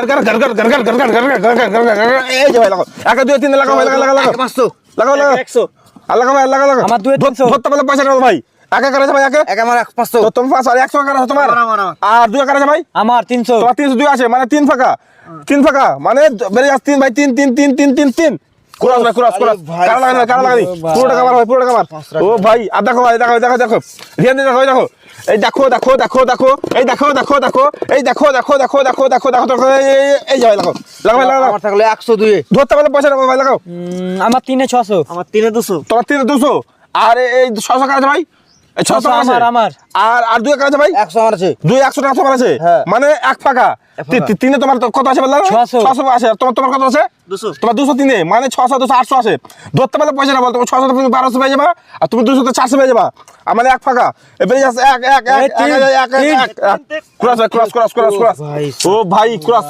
घर घर घर घर घर घर घर घर घर घर घर घर घर এই যে ভাই লাগাও 1 2 3 লাগাও ভাই লাগাও 500 লাগাও লাগাও 100 লাগাও ভাই লাগাও আমার 2 300 ধরতে পারলে পয়সা দাও ভাই একা করেছে ভাই একা এক আমার 500 তো তুমি 5 আর 100 করেছে তোমার আমার আর 2 করেছে ভাই আমার 300 তোমার 302 আছে মানে 3 ফাঁকা মানে বেরে যাচ্ছে 3 ভাই 3 ক্রস ভাই ক্রস কারা লাগানি পুরো টাকা মার ভাই পুরো টাকা মার ও ভাই আর দেখো ভাই দেখো রিয়ান দেখো দেখো এই দেখো এই দেখো এই যাই লাগাও আমার থাকলে 102 ধরতে পারলে পয়সা লাগাও ভাই লাগাও আমার 3 600 আমার 3 200 তোমার 200 আর এই 600 কাজ ভাই এই 600 আমার আর 2 কাজ ভাই 100 আমার আছে 100 টাকা তোমার আছে হ্যাঁ। মানে এক ফাঁকা তিনে তোমার কত আছে বললা 600 আছে তোমার কত আছে 200 তোমার 200 তিনে মানে 600 200 800 আছে ধরতে পারলে পয়সা না বল তুমি 600 তুমি 1200 পেয়ে যাবা আর তুমি 200 তে 400 পেয়ে যাবা মানে এক ফাঁকা এবারে যাচ্ছে এক ক্রস ও ভাই ক্রস